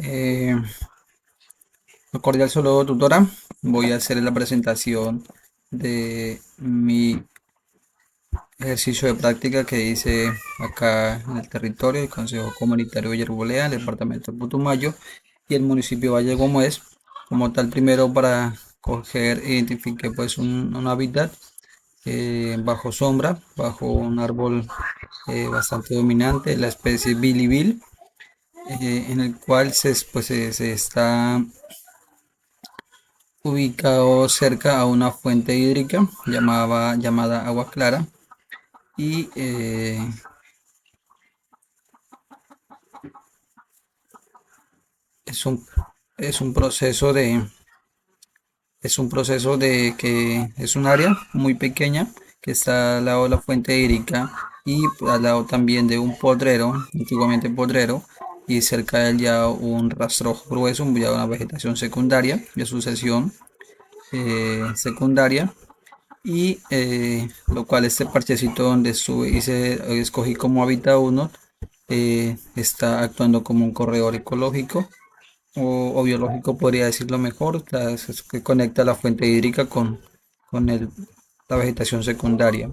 Eh, un cordial saludo, tutora. Voy a hacer la presentación de mi ejercicio de práctica que hice acá en el territorio del Consejo Comunitario Villarbolea, el departamento de Putumayo y el municipio Valle Gómez. Como tal, primero para coger, identifiqué pues un hábitat bajo sombra, bajo un árbol bastante dominante, la especie Bilibil, en el cual se está ubicado cerca a una fuente hídrica llamada Agua Clara y es un, es un proceso de que es un área muy pequeña que está al lado de la fuente hídrica y al lado también de un potrero, antiguamente potrero, y cerca de él ya un rastrojo grueso, ya una vegetación secundaria de sucesión secundaria. Y lo cual este parchecito donde escogí como hábitat uno está actuando como un corredor ecológico o biológico, podría decirlo mejor, que conecta la fuente hídrica con la vegetación secundaria.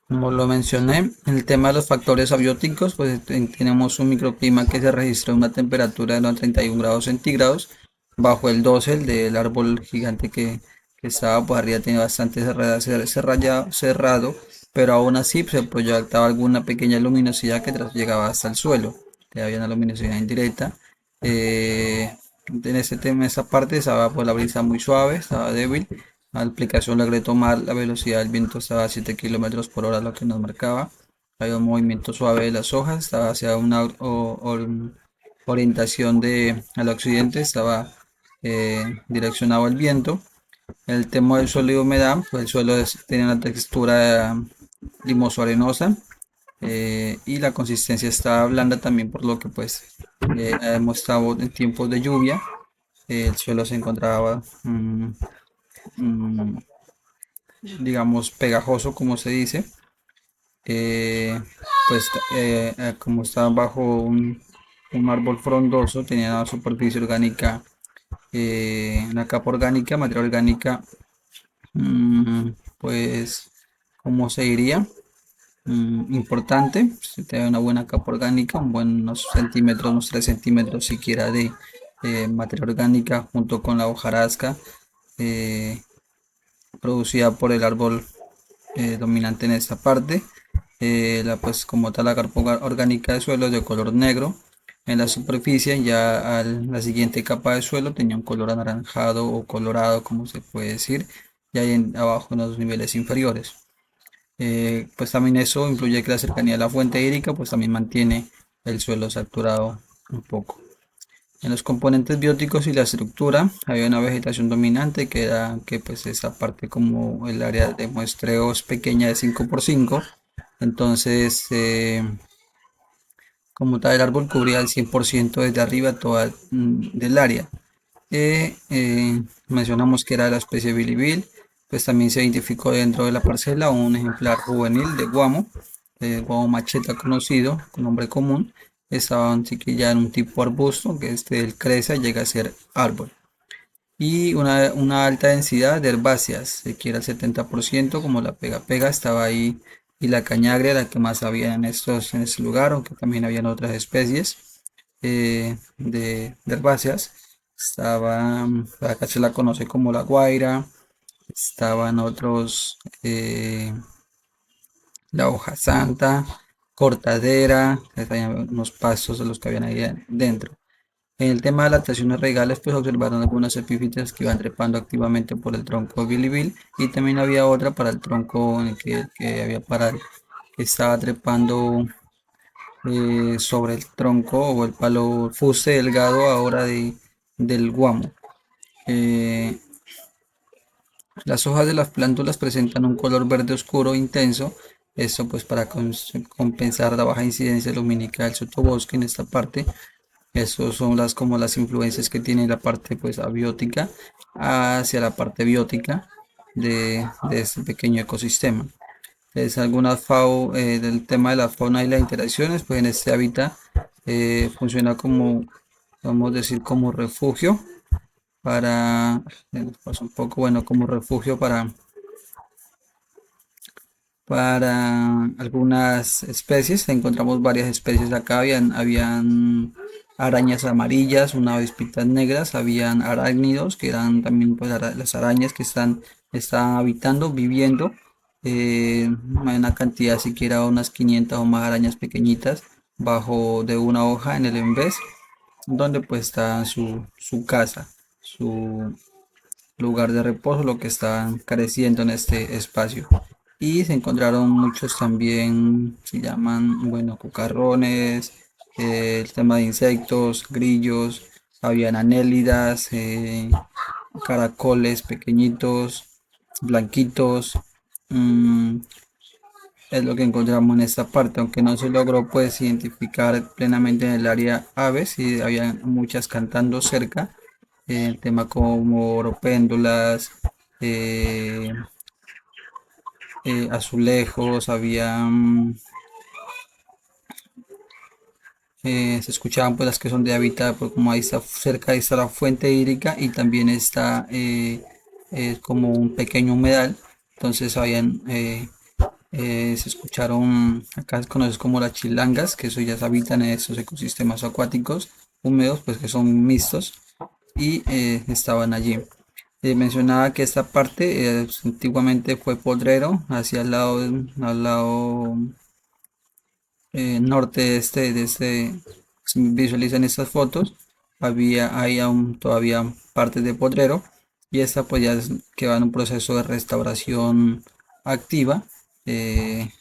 Como lo mencioné, en el tema de los factores abióticos, pues tenemos un microclima que se registra a una temperatura de los 31 grados centígrados, bajo el dosel del árbol gigante que estaba por arriba, tiene bastante cerrado, pero aún así se proyectaba alguna pequeña luminosidad que llegaba hasta el suelo, que había una luminosidad indirecta. En ese tema, esa parte estaba por la brisa muy suave, estaba débil. La aplicación logré tomar la velocidad del viento, estaba a 7 kilómetros por hora, lo que nos marcaba. Había un movimiento suave de las hojas, estaba hacia una orientación al occidente, estaba direccionado al viento. El tema del suelo y humedad, pues el suelo tiene una textura limoso-arenosa y la consistencia estaba blanda también, por lo que pues hemos estado en tiempos de lluvia. El suelo se encontraba mm, digamos, pegajoso, como se dice, eh, pues como estaba bajo un árbol frondoso, tenía una superficie orgánica, una capa orgánica, materia orgánica, mm, pues, ¿cómo se diría? Importante, si tiene una buena capa orgánica, un buen unos centímetros, unos 3 centímetros siquiera de materia orgánica junto con la hojarasca eh, producida por el árbol dominante en esta parte. Pues como tal la capa orgánica de suelo es de color negro en la superficie, ya la siguiente capa de suelo tenía un color anaranjado o colorado, como se puede decir, y ahí abajo en los niveles inferiores. Pues también eso influye que la cercanía a la fuente hídrica pues también mantiene el suelo saturado un poco. En los componentes bióticos y la estructura había una vegetación dominante que era que pues esa parte como el área de muestreo es pequeña de 5 por 5. Entonces como tal el árbol cubría el 100% desde arriba toda del área. Mencionamos que era la especie bilibil, pues también se identificó dentro de la parcela un ejemplar juvenil de guamo, guamo macheta conocido con nombre común. Estaba ya en un tipo arbusto que él crece y llega a ser árbol. Y una alta densidad de herbáceas, se quiere el 70%, como la pega pega estaba ahí, y la cañagre la que más había en este lugar, aunque también habían otras especies de herbáceas. Estaba, acá se la conoce como la guaira, estaban otros, la hoja santa, cortadera, habían unos pastos de los que habían ahí dentro. En el tema de adaptaciones regales, pues observaron algunas epífitas que iban trepando activamente por el tronco bilibil y también había otra para el tronco en el que había para que estaba trepando sobre el tronco o el palo fuste delgado ahora del guamo. Eh, las hojas de las plántulas presentan un color verde oscuro intenso Esto pues para compensar la baja incidencia lumínica del sotobosque en esta parte. Esas son como las influencias que tiene la parte pues abiótica hacia la parte biótica de este pequeño ecosistema. Es algunas del tema de la fauna y las interacciones, pues en este hábitat funciona como, vamos a decir, como refugio para, pues un poco, bueno, como refugio para algunas especies. Encontramos varias especies acá. Habían arañas amarillas, unas avispitas negras, habían arácnidos, que eran también pues, las arañas que están habitando, viviendo. Hay una cantidad, siquiera unas 500 o más arañas pequeñitas bajo de una hoja en el embés, donde pues está su casa, su lugar de reposo, lo que estaban careciendo en este espacio. Y se encontraron muchos también, se llaman, bueno, cucarrones, el tema de insectos, grillos, habían anélidas, caracoles pequeñitos, blanquitos. mm, es lo que encontramos en esta parte, aunque no se logró pues identificar plenamente en el área aves y había muchas cantando cerca. El tema como oropéndulas, eh, azulejos, se escuchaban pues las que son de hábitat, pues como ahí está cerca, ahí está la fuente hídrica y también está como un pequeño humedal. Entonces se escucharon, acá se conoce como las chilangas, que eso ya se habitan en esos ecosistemas acuáticos húmedos, pues que son mixtos, y estaban allí. Mencionaba que esta parte antiguamente fue Potrero, hacia al lado norte se visualizan estas fotos. Hay aún todavía partes de Potrero, y esta pues ya que va en un proceso de restauración activa, eh,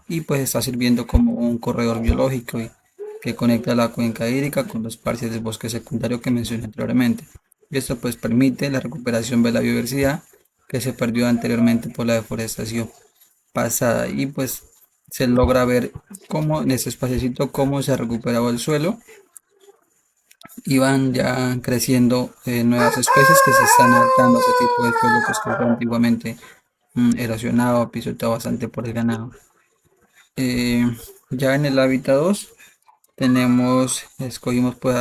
y pues está sirviendo como un corredor biológico que conecta la cuenca hídrica con los parches del bosque secundario que mencioné anteriormente. Y esto pues permite la recuperación de la biodiversidad que se perdió anteriormente por la deforestación pasada, y pues se logra ver cómo en ese espacio cómo se ha recuperado el suelo y van ya creciendo nuevas especies que se están adaptando a ese tipo de suelo pues que fue antiguamente erosionado, pisoteado bastante por el ganado. Eh, ya en el hábitat 2 escogimos pues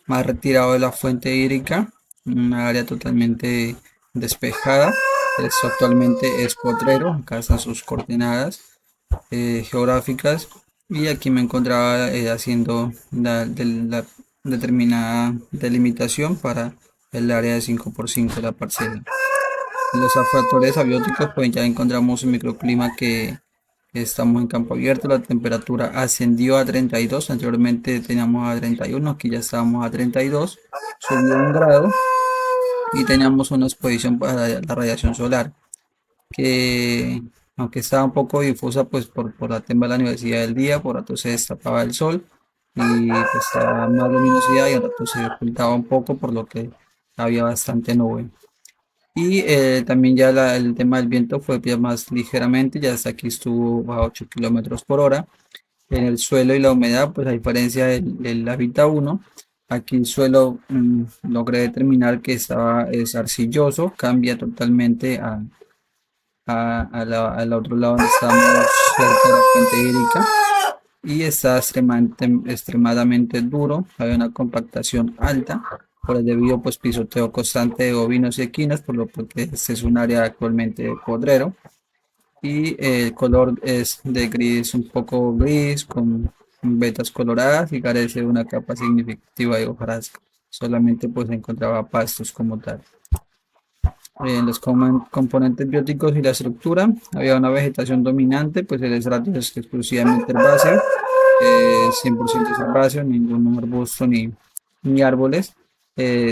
más retirado de la fuente hídrica, una área totalmente despejada. Esto actualmente es Potrero, acá están sus coordenadas geográficas, y aquí me encontraba haciendo la determinada delimitación para el área de 5x5 de la parcela. Los factores abióticos, pues ya encontramos un microclima que estamos en campo abierto. La temperatura ascendió a 32, anteriormente teníamos a 31, aquí ya estábamos a 32, subió 1 grado, y teníamos una exposición para la radiación solar que, aunque estaba un poco difusa pues por la tema de la universidad del día, por rato se destapaba el sol y pues estaba más luminosidad, y al rato se ocultaba un poco, por lo que había bastante nube. Y también ya el tema del viento fue ya más ligeramente, ya hasta aquí estuvo a 8 kilómetros por hora. En el suelo y la humedad, pues a diferencia del hábitat 1, aquí el suelo logré determinar que es arcilloso, cambia totalmente al otro lado donde estamos cerca de la fuente hídrica, y está extremadamente duro, hay una compactación alta por el debido pues pisoteo constante de bovinos y equinos, por lo que este es un área actualmente de podrero, y el color es de gris, un poco gris, con vetas coloradas, y carece de una capa significativa de hojarasca, solamente pues se encontraba pastos como tal. En los componentes bióticos y la estructura, había una vegetación dominante, pues el estrato es exclusivamente herbáceo, 100% es herbáceo, ningún arbusto ni árboles,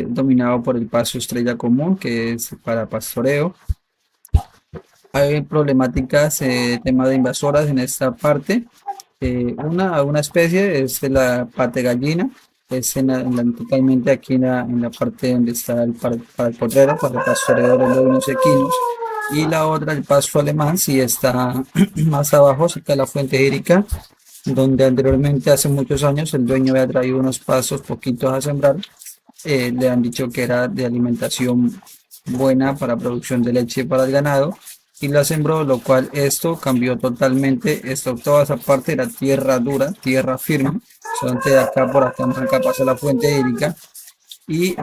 dominado por el pasto estrella común, que es para pastoreo. Hay problemáticas, tema de invasoras en esta parte. Una especie es la pate gallina, es totalmente aquí en la parte donde está para el potrero, para el pastoreo de los bovinos equinos. Y la otra, el pasto alemán, sí está más abajo, cerca de la fuente hídrica, donde anteriormente, hace muchos años, el dueño había traído unos pastos poquitos a sembrar. Le han dicho que era de alimentación buena para producción de leche para el ganado y la sembró, lo cual esto cambió totalmente. Esto, toda esa parte era tierra dura, tierra firme, solamente de acá por acá pasa la fuente hídrica y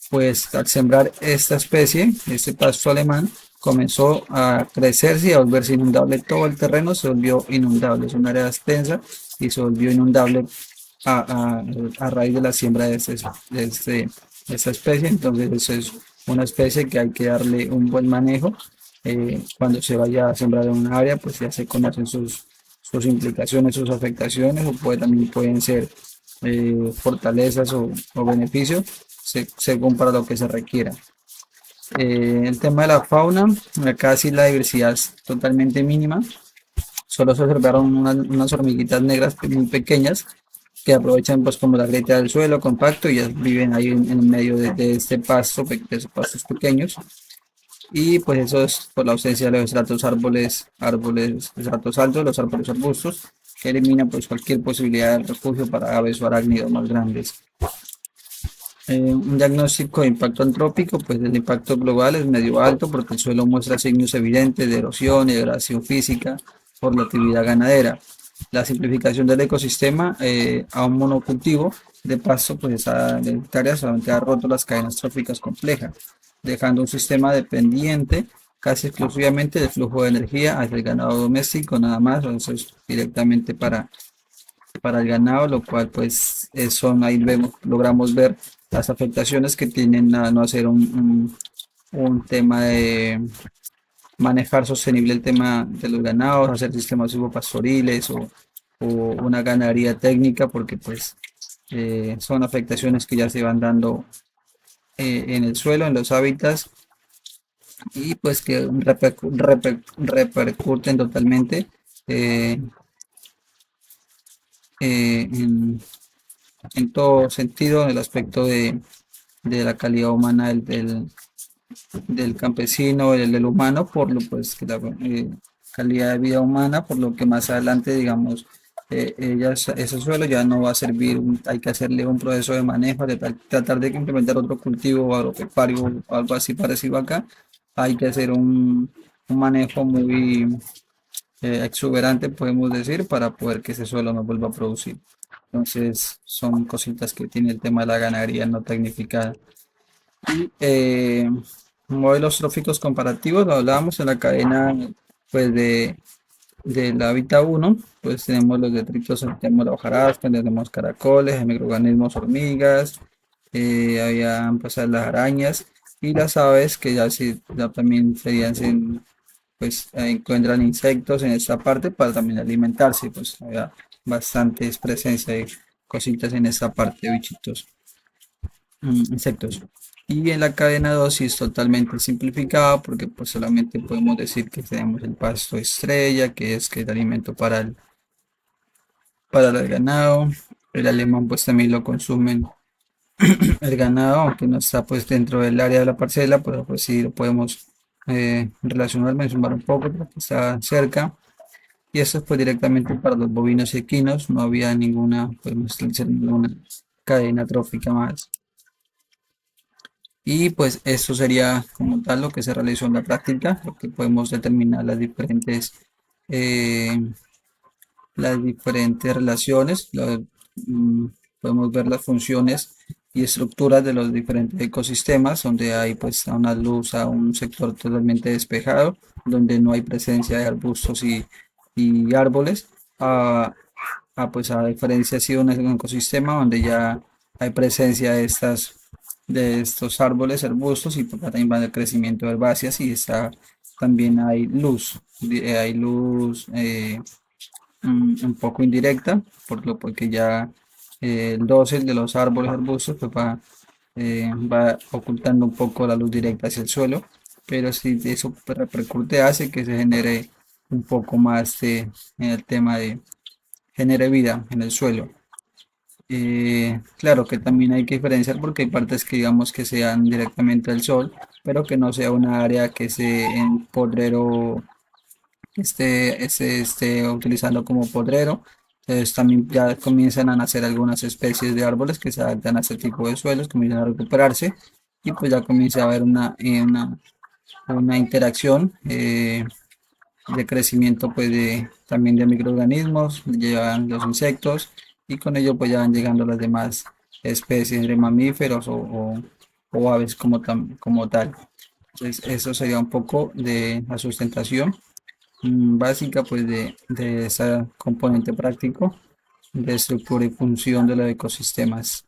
pues al sembrar esta especie, este pasto alemán, comenzó a crecerse y a volverse inundable. Todo el terreno se volvió inundable, es un área extensa y se volvió inundable a, a raíz de la siembra de esta especie. Entonces, eso es una especie que hay que darle un buen manejo. Cuando se vaya a sembrar en un área, pues ya se conocen sus implicaciones, sus afectaciones, o también pueden ser fortalezas o beneficios según para lo que se requiera. El tema de la fauna, acá sí la diversidad es totalmente mínima. Solo se observaron unas hormiguitas negras muy pequeñas que aprovechan pues como la grieta del suelo compacto y ya viven ahí en medio de este pasto, de esos pastos pequeños. Y pues eso es por la ausencia de los estratos estratos altos, los árboles arbustos, que eliminan pues cualquier posibilidad de refugio para aves o arácnidos más grandes. Un diagnóstico de impacto antrópico, pues el impacto global es medio alto porque el suelo muestra signos evidentes de erosión y degradación física por la actividad ganadera. La simplificación del ecosistema a un monocultivo de pasto, pues de hectáreas solamente ha roto las cadenas tróficas complejas, dejando un sistema dependiente casi exclusivamente del flujo de energía hacia el ganado doméstico, nada más, o eso es directamente para el ganado, lo cual pues son, ahí logramos ver las afectaciones que tienen a no hacer un tema de manejar sostenible el tema de los ganados, hacer sistemas silvopastoriles o una ganadería técnica, porque pues son afectaciones que ya se van dando en el suelo, en los hábitats, y pues que repercuten totalmente eh, en todo sentido, en el aspecto de la calidad humana del campesino, del humano, por lo pues que la calidad de vida humana, por lo que más adelante, digamos, ese suelo ya no va a servir, hay que hacerle un proceso de manejo, tratar de implementar otro cultivo agropecuario o algo así parecido acá, hay que hacer un manejo muy exuberante, podemos decir, para poder que ese suelo no vuelva a producir. Entonces, son cositas que tiene el tema de la ganadería no tecnificada. Y modelos tróficos comparativos, lo hablábamos en la cadena pues del hábitat 1, pues tenemos los detritos, tenemos la hojarasca, tenemos caracoles, microorganismos, hormigas, habían pues las arañas y las aves que ya, sí, ya también serían pues encuentran insectos en esta parte para también alimentarse, pues había bastantes presencia de cositas en esta parte, bichitos, insectos. Y en la cadena 2 sí es totalmente simplificado porque pues solamente podemos decir que tenemos el pasto estrella, que es el alimento para el ganado. El alemán pues también lo consumen el ganado, aunque no está pues dentro del área de la parcela, pero pues sí lo podemos relacionar, mencionar un poco porque está cerca. Y esto fue directamente para los bovinos y equinos, no había ninguna, podemos establecer ninguna cadena trófica más. Y pues esto sería como tal lo que se realizó en la práctica, lo que podemos determinar eh, las diferentes relaciones, podemos ver las funciones y estructuras de los diferentes ecosistemas, donde hay pues a una luz, a un sector totalmente despejado, donde no hay presencia de arbustos y árboles, pues a diferencia ha sido un ecosistema donde ya hay presencia de estos árboles, arbustos y también va el crecimiento de herbáceas y está, también hay luz un poco indirecta, porque ya el dosel de los árboles, arbustos, pues va ocultando un poco la luz directa hacia el suelo, pero si eso repercute hace que se genere un poco más en el tema de genere vida en el suelo. Claro que también hay que diferenciar porque hay partes que digamos que sean directamente al sol, pero que no sea una área que se en podrero esté utilizando como podrero. Entonces también ya comienzan a nacer algunas especies de árboles que se adaptan a este tipo de suelos, comienzan a recuperarse y pues ya comienza a haber una interacción de crecimiento pues también de microorganismos, llevan los insectos y con ello pues ya van llegando las demás especies de mamíferos o aves como tal. Entonces eso sería un poco de la sustentación básica pues de ese componente práctico de estructura y función de los ecosistemas.